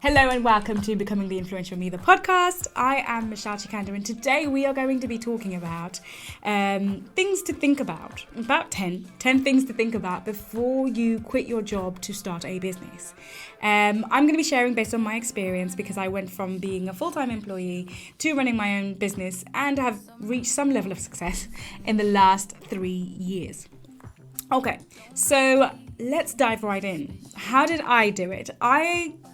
Hello and welcome to Becoming the Influential Me, the podcast. I am Michelle Chikanda, and today we are going to be talking about things to think about 10 things to think about before you quit your job to start a business. I'm going to be sharing based on my experience because I went from being a full-time employee to running my own business and have reached some level of success in the last 3 years. Okay, so let's dive right in. How did I do it?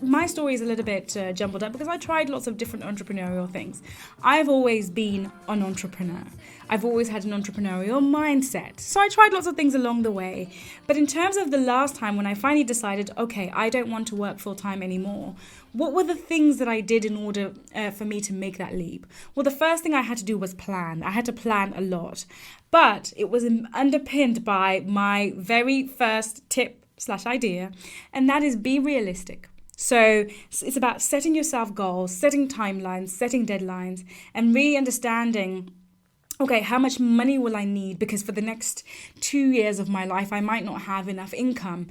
My story is a little bit jumbled up because I tried lots of different entrepreneurial things. I've always been an entrepreneur. I've always had an entrepreneurial mindset. So I tried lots of things along the way. But in terms of the last time when I finally decided, okay, I don't want to work full time anymore, what were the things that I did in order for me to make that leap? Well, the first thing I had to do was plan. I had to plan a lot. But it was underpinned by my very first tip/idea, and that is be realistic. So it's about setting yourself goals, setting timelines, setting deadlines, and really understanding, okay, how much money will I need? Because for the next 2 years of my life, I might not have enough income.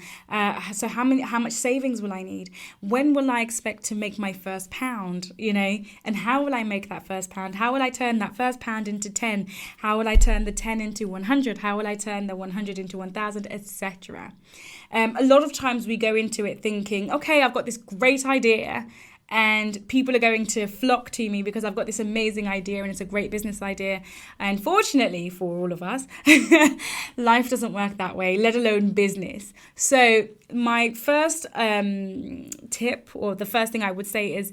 So how much savings will I need? When will I expect to make my first pound? And how will I make that first pound? How will I turn that first pound into 10? How will I turn the 10 into 100? How will I turn the 100 into 1,000, etc.? A lot of times we go into it thinking, okay, I've got this great idea, and people are going to flock to me because I've got this amazing idea and it's a great business idea. And fortunately for all of us, life doesn't work that way, let alone business. So my first tip, or the first thing I would say, is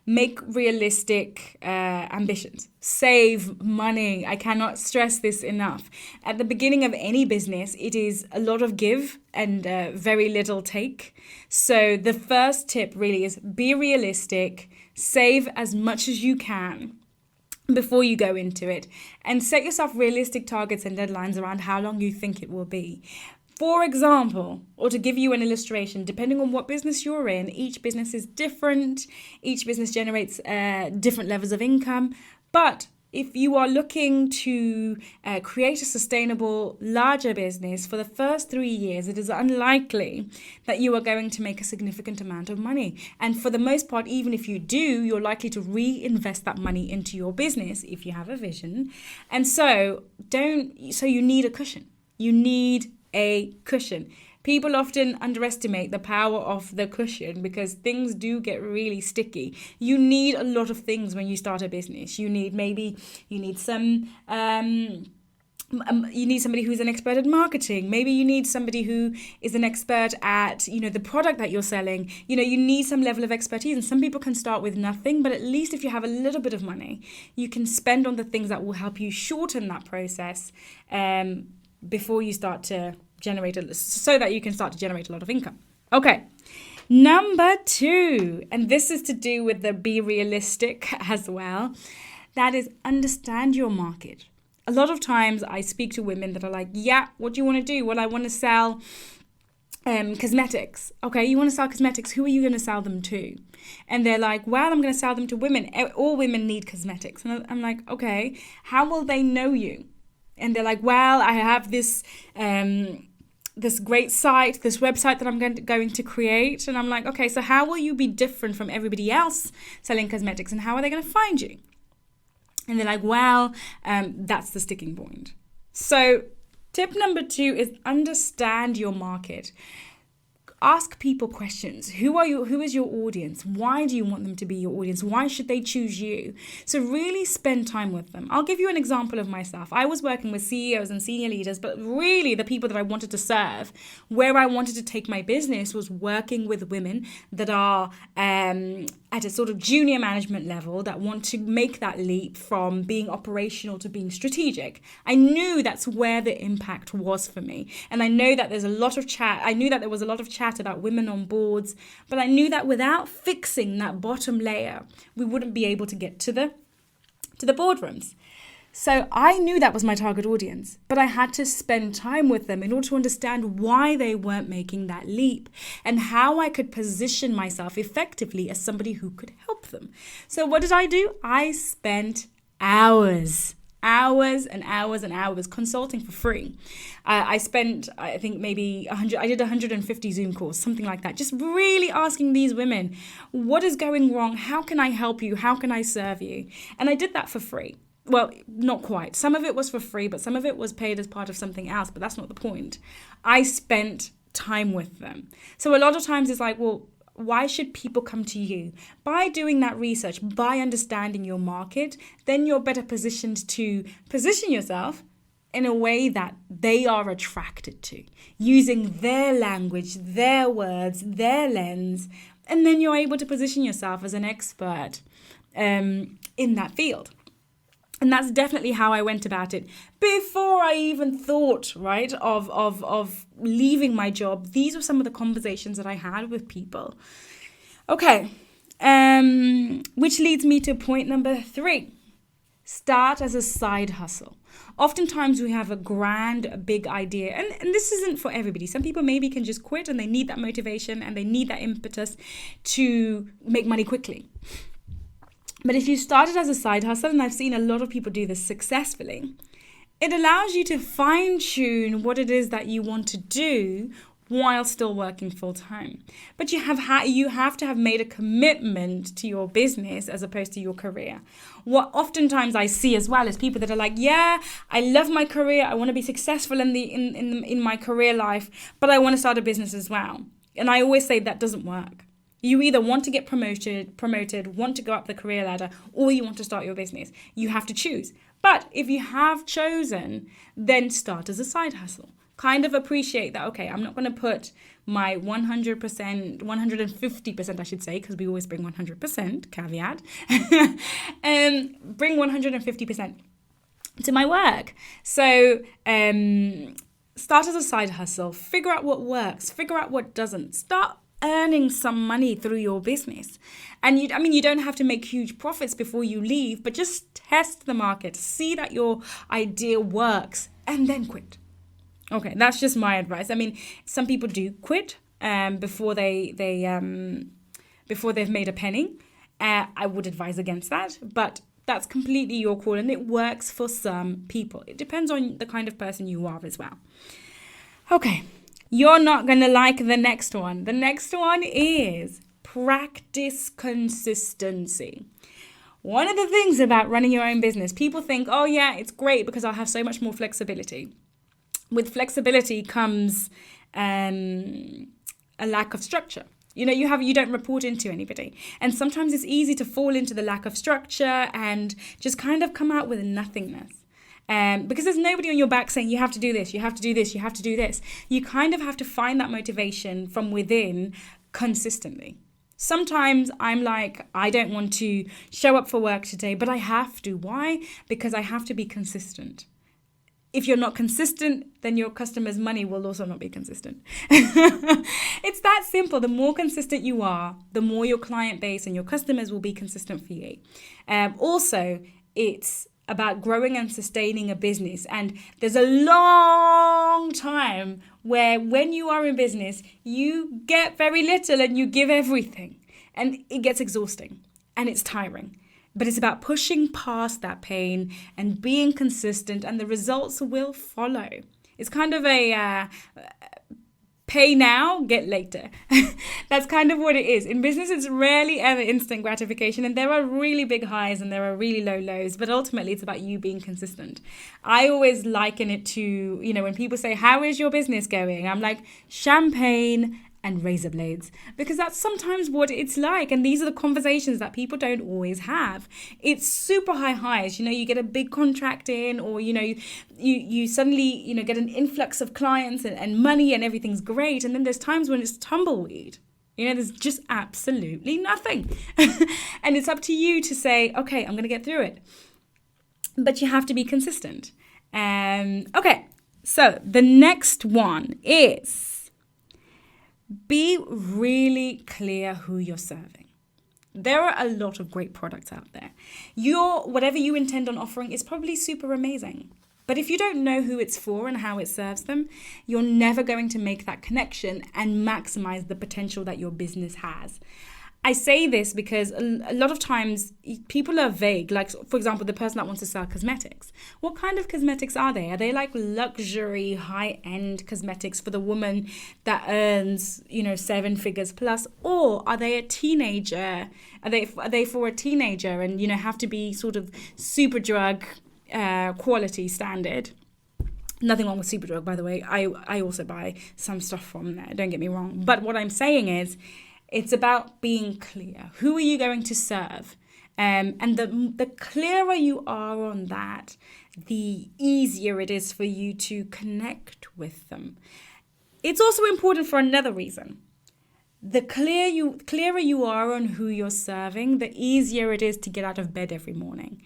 make realistic ambitions. Save money. I cannot stress this enough. At the beginning of any business, it is a lot of give and very little take. So the first tip really is be realistic, save as much as you can before you go into it, and set yourself realistic targets and deadlines around how long you think it will be. For example, or to give you an illustration, depending on what business you're in, each business is different. Each business generates different levels of income. But if you are looking to create a sustainable, larger business for the first 3 years, it is unlikely that you are going to make a significant amount of money. And for the most part, even if you do, you're likely to reinvest that money into your business if you have a vision. And so you need a cushion. You need a cushion. People often underestimate the power of the cushion because things do get really sticky. You need a lot of things when you start a business. You need somebody who's an expert at marketing. Maybe you need somebody who is an expert at, the product that you're selling. You need some level of expertise, and some people can start with nothing, but at least if you have a little bit of money, you can spend on the things that will help you shorten that process before you start to so that you can start to generate a lot of income. Okay. Number 2, and this is to do with the be realistic as well. That is understand your market. A lot of times I speak to women that are like, yeah, what do you want to do? Well, I want to sell cosmetics. Okay, you want to sell cosmetics. Who are you going to sell them to? And they're like, well, I'm going to sell them to women. All women need cosmetics. And I'm like, okay, how will they know you? And they're like, well, I have this great site, this website that I'm going to create. And I'm like, okay, so how will you be different from everybody else selling cosmetics? And how are they going to find you? And they're like, well, that's the sticking point. So tip number 2 is understand your market. Ask people questions. Who is your audience? Why do you want them to be your audience? Why should they choose you? So really spend time with them. I'll give you an example of myself. I was working with CEOs and senior leaders, but really the people that I wanted to serve, where I wanted to take my business, was working with women that are at a sort of junior management level that want to make that leap from being operational to being strategic. I knew that's where the impact was for me. And I know that there's a lot of chat. I knew that there was a lot of chat about women on boards, but I knew that without fixing that bottom layer, we wouldn't be able to get to the boardrooms. So I knew that was my target audience, but I had to spend time with them in order to understand why they weren't making that leap and how I could position myself effectively as somebody who could help them. So what did I do? I spent hours hours and hours and hours consulting for free. I spent, I think maybe 100, I did 150 Zoom calls, something like that. Just really asking these women, what is going wrong? How can I help you? How can I serve you? And I did that for free. Well, not quite. Some of it was for free, but some of it was paid as part of something else. But that's not the point. I spent time with them. So a lot of times it's like, well, why should people come to you? By doing that research, by understanding your market, then you're better positioned to position yourself in a way that they are attracted to, using their language, their words, their lens, and then you're able to position yourself as an expert in that field. And that's definitely how I went about it. Before I even thought, right, of leaving my job, these were some of the conversations that I had with people. Okay, which leads me to point number 3. Start as a side hustle. Oftentimes we have a big idea, and this isn't for everybody. Some people maybe can just quit and they need that motivation and they need that impetus to make money quickly. But if you started as a side hustle, and I've seen a lot of people do this successfully, it allows you to fine-tune what it is that you want to do while still working full-time. But you have to have made a commitment to your business as opposed to your career. What oftentimes I see as well is people that are like, yeah, I love my career, I want to be successful in my career life, but I want to start a business as well. And I always say that doesn't work. You either want to get promoted, want to go up the career ladder, or you want to start your business. You have to choose. But if you have chosen, then start as a side hustle. Kind of appreciate that, okay, I'm not going to put my 100%, 150%, I should say, because we always bring 100%, caveat, bring 150% to my work. So start as a side hustle, figure out what works, figure out what doesn't, start earning some money through your business. And you don't have to make huge profits before you leave, but just test the market, see that your idea works, and then quit. Okay, that's just my advice. I mean, some people do quit before they've made a penny. I would advise against that, but that's completely your call, and it works for some people. It depends on the kind of person you are as well. Okay. You're not going to like the next one. The next one is practice consistency. One of the things about running your own business, people think, oh yeah, it's great because I'll have so much more flexibility. With flexibility comes a lack of structure. You don't report into anybody. And sometimes it's easy to fall into the lack of structure and just kind of come out with nothingness. Because there's nobody on your back saying you have to do this, you have to do this, you have to do this. You kind of have to find that motivation from within consistently. Sometimes I'm like, I don't want to show up for work today, but I have to. Why? Because I have to be consistent. If you're not consistent, then your customers' money will also not be consistent. It's that simple. The more consistent you are, the more your client base and your customers will be consistent for you. Also, it's about growing and sustaining a business. And there's a long time where when you are in business, you get very little and you give everything. And it gets exhausting and it's tiring. But it's about pushing past that pain and being consistent, and the results will follow. It's kind of a pay now, get later. That's kind of what it is. In business, it's rarely ever instant gratification, and there are really big highs and there are really low lows, but ultimately it's about you being consistent. I always liken it to, when people say, how is your business going? I'm like, champagne and razor blades, because that's sometimes what it's like. And these are the conversations that people don't always have. It's super high highs. You get a big contract in, or, you suddenly, get an influx of clients and money and everything's great. And then there's times when it's tumbleweed. There's just absolutely nothing. And it's up to you to say, okay, I'm going to get through it. But you have to be consistent. Okay, so the next one is, be really clear who you're serving. There are a lot of great products out there. Whatever you intend on offering is probably super amazing. But if you don't know who it's for and how it serves them, you're never going to make that connection and maximize the potential that your business has. I say this because a lot of times people are vague. Like, for example, the person that wants to sell cosmetics. What kind of cosmetics are they? Are they like luxury, high-end cosmetics for the woman that earns, 7 figures plus? Or are they a teenager? Are they for a teenager and, have to be sort of super drug quality standard? Nothing wrong with Superdrug, by the way. I also buy some stuff from there, don't get me wrong. But what I'm saying is, it's about being clear. Who are you going to serve? And the clearer you are on that, the easier it is for you to connect with them. It's also important for another reason. The clearer you are on who you're serving, the easier it is to get out of bed every morning.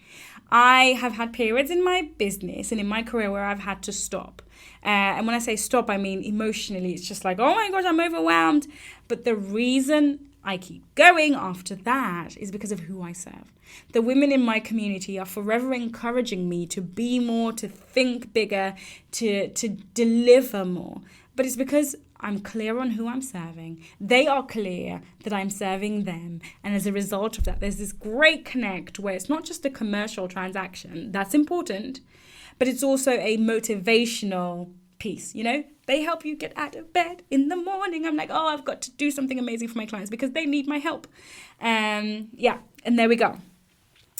I have had periods in my business and in my career where I've had to stop. And when I say stop, I mean emotionally. It's just like, oh my gosh, I'm overwhelmed. But the reason I keep going after that is because of who I serve. The women in my community are forever encouraging me to be more, to think bigger, to deliver more. But it's because I'm clear on who I'm serving. They are clear that I'm serving them. And as a result of that, there's this great connect where it's not just a commercial transaction. That's important. But it's also a motivational piece, They help you get out of bed in the morning. I'm like, oh, I've got to do something amazing for my clients because they need my help. And there we go.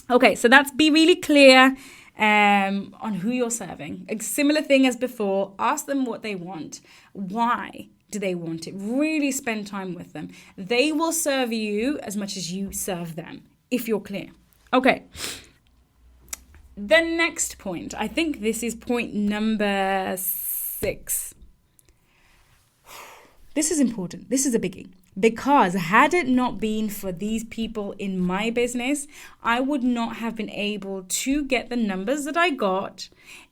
Okay, so that's be really clear on who you're serving. A similar thing as before, ask them what they want. Why do they want it? Really spend time with them. They will serve you as much as you serve them, if you're clear. Okay. The next point, I think this is point number 6. This is important. This is a biggie. Because had it not been for these people in my business, I would not have been able to get the numbers that I got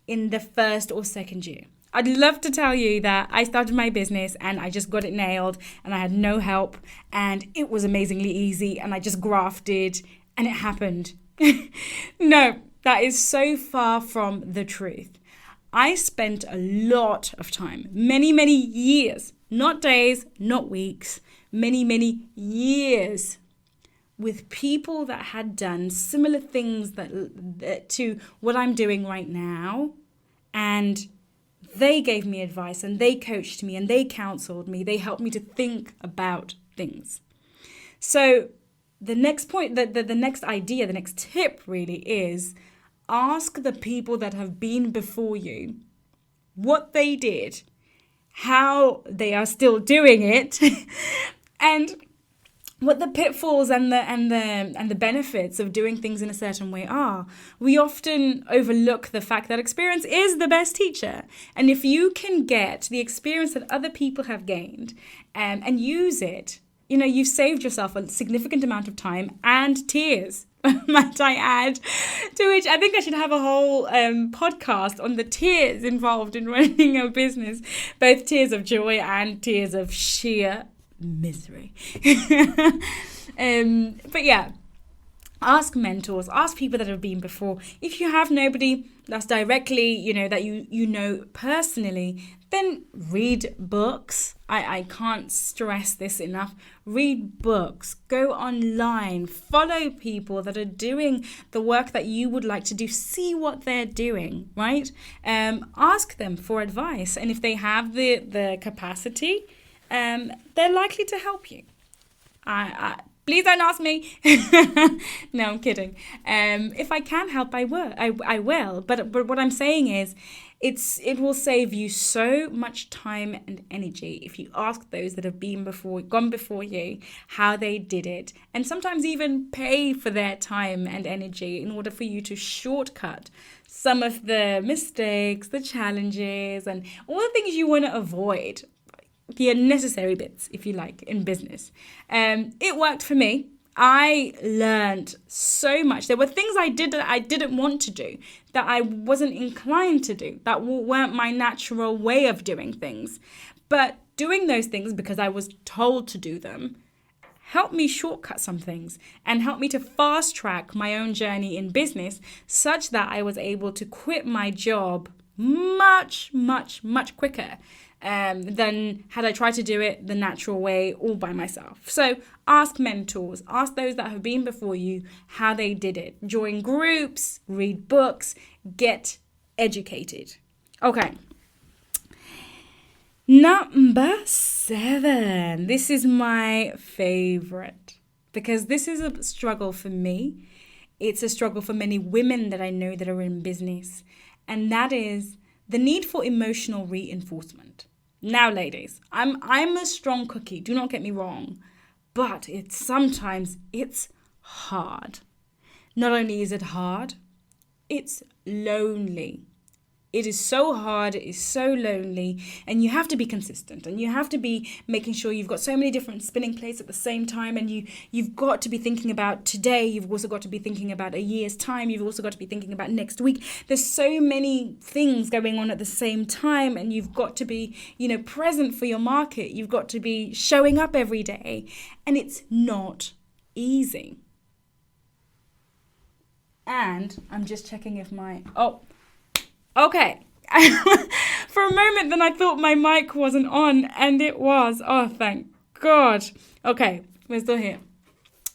in the first or second year. I'd love to tell you that I started my business and I just got it nailed and I had no help and it was amazingly easy and I just grafted and it happened. No, that is so far from the truth. I spent a lot of time, many, many years, not days, not weeks, many, many years with people that had done similar things that to what I'm doing right now. And they gave me advice and they coached me and they counseled me. They helped me to think about things. So the next point, the next idea, the next tip really is ask the people that have been before you what they did, how they are still doing it, and what the pitfalls and the benefits of doing things in a certain way are. We often overlook the fact that experience is the best teacher. And if you can get the experience that other people have gained and use it, you've saved yourself a significant amount of time and tears, might I add, to which I think I should have a whole podcast on the tears involved in running a business, both tears of joy and tears of sheer misery. But yeah, ask mentors, ask people that have been before. If you have nobody that's directly, that you know personally, then read books. I can't stress this enough. Read books, go online, follow people that are doing the work that you would like to do. See what they're doing, right? Ask them for advice. And if they have the capacity, they're likely to help you. Please don't ask me. No, I'm kidding. If I can help, I will. But what I'm saying is, it will save you so much time and energy if you ask those that have gone before you how they did it, and sometimes even pay for their time and energy in order for you to shortcut some of the mistakes, the challenges, and all the things you want to avoid. The unnecessary bits, if you like, in business. It worked for me. I learned so much. There were things I did that I didn't want to do, that I wasn't inclined to do, that weren't my natural way of doing things. But doing those things because I was told to do them helped me shortcut some things and helped me to fast track my own journey in business such that I was able to quit my job much, much, much quicker than had I tried to do it the natural way all by myself. So ask mentors, ask those that have been before you how they did it. Join groups, read books, get educated. Okay. Number 7. This is my favorite because this is a struggle for me. It's a struggle for many women that I know that are in business. And that is the need for emotional reinforcement. Now, ladies, I'm a strong cookie. Do not get me wrong. But sometimes it's hard. Not only is it hard, it's lonely. It is so hard, it is so lonely, and you have to be consistent, and you have to be making sure you've got so many different spinning plates at the same time, and you've got to be thinking about today, you've also got to be thinking about a year's time, you've also got to be thinking about next week. There's so many things going on at the same time, and you've got to be, present for your market. You've got to be showing up every day, and it's not easy. And I'm just checking if okay. For a moment, then I thought my mic wasn't on, and it was. Oh, thank God. Okay, we're still here.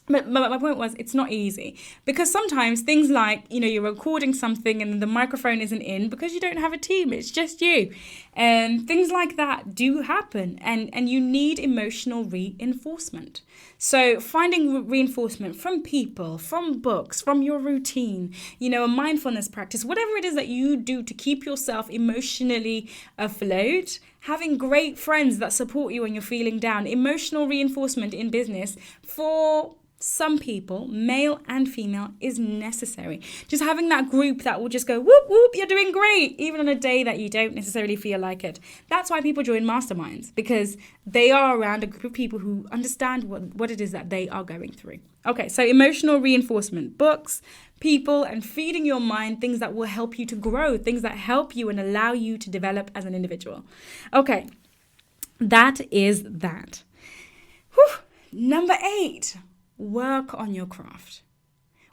But my point was, it's not easy because sometimes things like, you're recording something and the microphone isn't in because you don't have a team. It's just you. And things like that do happen. And you need emotional reinforcement. So finding reinforcement from people, from books, from your routine, a mindfulness practice, whatever it is that you do to keep yourself emotionally afloat, having great friends that support you when you're feeling down, emotional reinforcement in business for some people, male and female, is necessary. Just having that group that will just go, whoop, whoop, you're doing great, even on a day that you don't necessarily feel like it. That's why people join masterminds, because they are around a group of people who understand what it is that they are going through. Okay, so emotional reinforcement, books, people, and feeding your mind things that will help you to grow, things that help you and allow you to develop as an individual. Okay, that is that. Whew. Number 8. Work on your craft.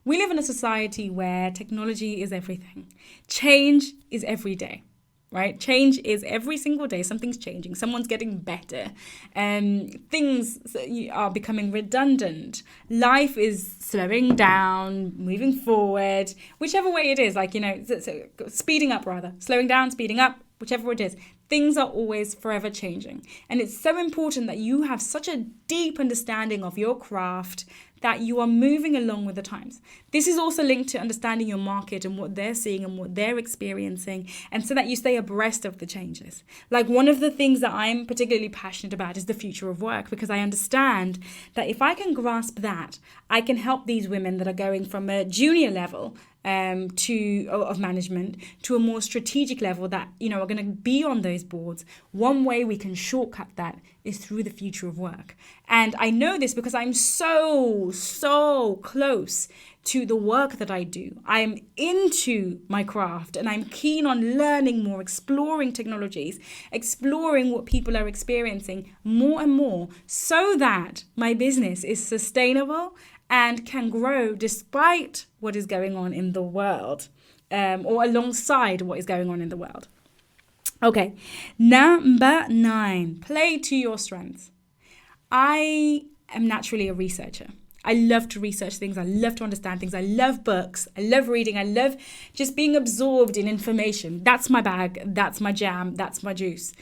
We live in a society where technology is everything. Change is every day, right? Change is every single day. Something's changing. Someone's getting better. Things are becoming redundant. Life is slowing down, moving forward, whichever way it is. Speeding up rather. Slowing down, speeding up, whichever it is. Things are always forever changing. And it's so important that you have such a deep understanding of your craft that you are moving along with the times. This is also linked to understanding your market and what they're seeing and what they're experiencing, and so that you stay abreast of the changes. Like, one of the things that I'm particularly passionate about is the future of work, because I understand that if I can grasp that, I can help these women that are going from a junior level of management to a more strategic level that, are going to be on those boards. One way we can shortcut that is through the future of work. And I know this because I'm so close to the work that I do. I'm into my craft and I'm keen on learning more, exploring technologies, exploring what people are experiencing more and more, so that my business is sustainable and can grow despite what is going on in the world, or alongside what is going on in the world. Okay, number 9, play to your strengths. I am naturally a researcher. I love to research things. I love to understand things. I love books. I love reading. I love just being absorbed in information. That's my bag. That's my jam. That's my juice.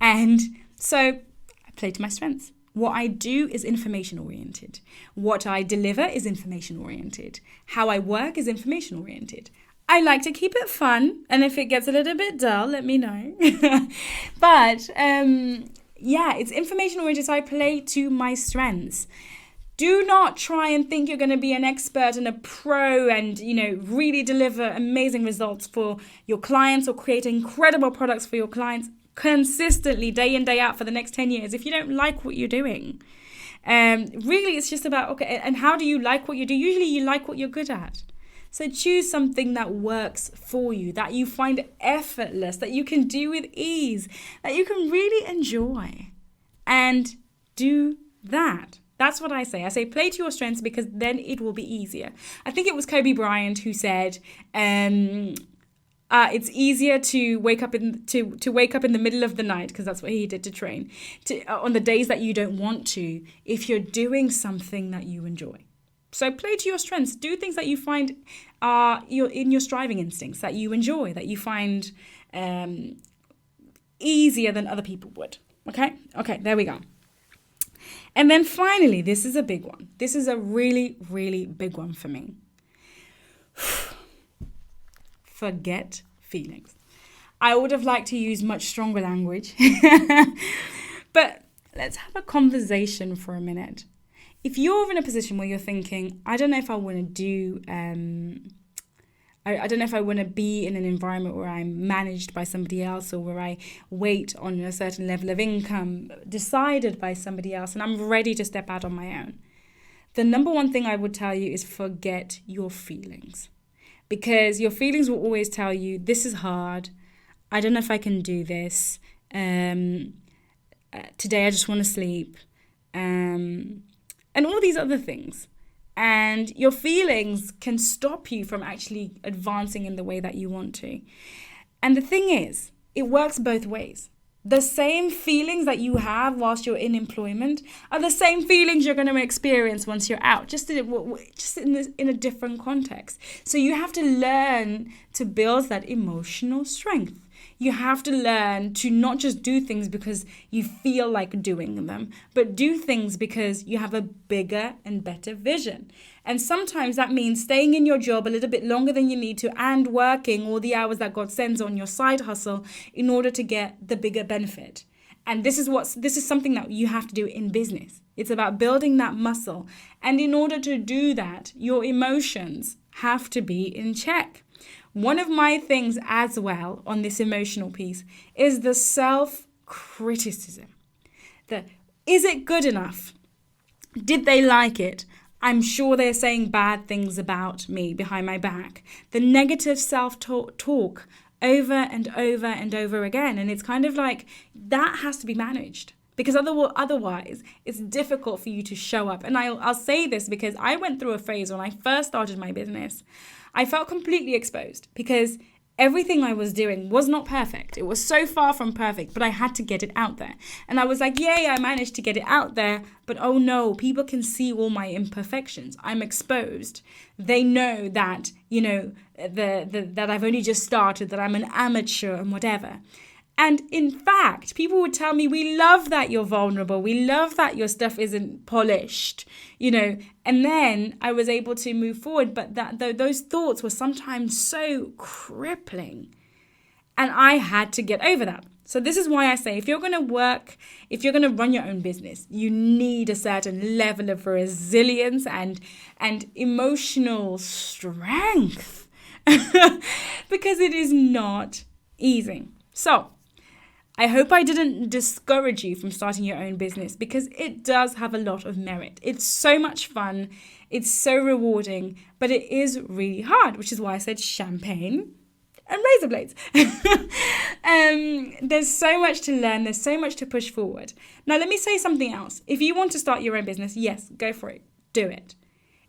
And so I play to my strengths. What I do is information oriented. What I deliver is information oriented. How I work is information oriented. I like to keep it fun, and if it gets a little bit dull, let me know. But it's information oriented, so I play to my strengths. Do not try and think you're going to be an expert and a pro and, really deliver amazing results for your clients or create incredible products for your clients consistently, day in, day out for the next 10 years if you don't like what you're doing. Really, it's just about, okay, and how do you like what you do? Usually you like what you're good at. So choose something that works for you, that you find effortless, that you can do with ease, that you can really enjoy, and do that. That's what I say. I say play to your strengths, because then it will be easier. I think it was Kobe Bryant who said, It's easier to wake up in the middle of the night, because that's what he did to train, on the days that you don't want to, if you're doing something that you enjoy. So play to your strengths. Do things that you find are in your striving instincts, that you enjoy, that you find easier than other people would. Okay, there we go. And then finally, this is a big one. This is a really, really big one for me. Forget feelings. I would have liked to use much stronger language, but let's have a conversation for a minute. If you're in a position where you're thinking, I don't know if I want to do, I don't know if I want to be in an environment where I'm managed by somebody else, or where I wait on a certain level of income decided by somebody else, and I'm ready to step out on my own. The number one thing I would tell you is forget your feelings. Because your feelings will always tell you, this is hard, I don't know if I can do this, today I just want to sleep, and all these other things. And your feelings can stop you from actually advancing in the way that you want to. And the thing is, it works both ways. The same feelings that you have whilst you're in employment are the same feelings you're going to experience once you're out, just in a different context. So you have to learn to build that emotional strength. You have to learn to not just do things because you feel like doing them, but do things because you have a bigger and better vision. And sometimes that means staying in your job a little bit longer than you need to and working all the hours that God sends on your side hustle in order to get the bigger benefit. And this is something that you have to do in business. It's about building that muscle. And in order to do that, your emotions have to be in check. One of my things as well on this emotional piece is the self-criticism. Is it good enough? Did they like it? I'm sure they're saying bad things about me behind my back. The negative self-talk over and over and over again. And it's kind of like that has to be managed. Because otherwise, it's difficult for you to show up. And I'll say this because I went through a phase when I first started my business. I felt completely exposed because everything I was doing was not perfect. It was so far from perfect, but I had to get it out there. And I was like, yay, I managed to get it out there. But oh no, people can see all my imperfections. I'm exposed. They know that, that I've only just started, that I'm an amateur and whatever. And in fact, people would tell me, we love that you're vulnerable. We love that your stuff isn't polished, And then I was able to move forward. But those thoughts were sometimes so crippling. And I had to get over that. So this is why I say, if you're going to run your own business, you need a certain level of resilience and emotional strength. Because it is not easy. So I hope I didn't discourage you from starting your own business, because it does have a lot of merit. It's so much fun. It's so rewarding, but it is really hard, which is why I said champagne and razor blades. There's so much to learn. There's so much to push forward. Now, let me say something else. If you want to start your own business, yes, go for it. Do it.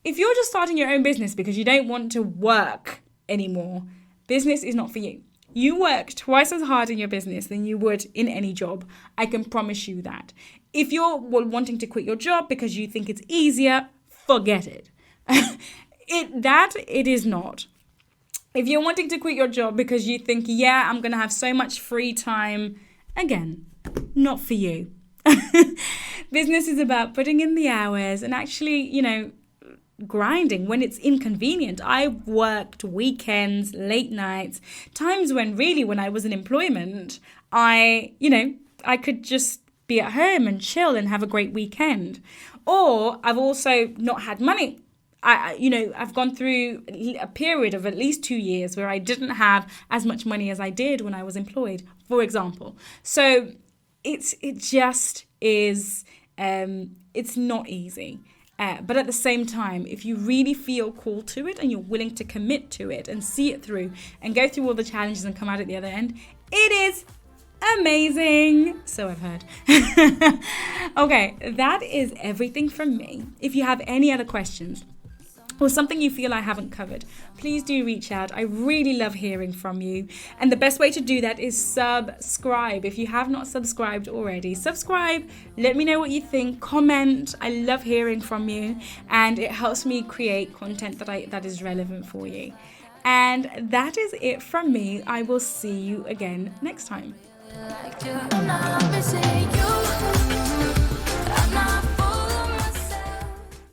If you're just starting your own business because you don't want to work anymore, business is not for you. You work twice as hard in your business than you would in any job. I can promise you that. If you're wanting to quit your job because you think it's easier, forget it. It is not. If you're wanting to quit your job because you think, I'm going to have so much free time, again, not for you. Business is about putting in the hours and actually, grinding when it's inconvenient. I've worked weekends, late nights, times when I was in employment, I could just be at home and chill and have a great weekend. Or I've also not had money. I've gone through a period of at least 2 years where I didn't have as much money as I did when I was employed, for example. So it just is, it's not easy. But at the same time, if you really feel called to it and you're willing to commit to it and see it through and go through all the challenges and come out at the other end, it is amazing. So I've heard. Okay, that is everything from me. If you have any other questions, or something you feel I haven't covered, please do reach out. I really love hearing from you. And the best way to do that is subscribe. If you have not subscribed already, subscribe. Let me know what you think. Comment. I love hearing from you. And it helps me create content that is relevant for you. And that is it from me. I will see you again next time.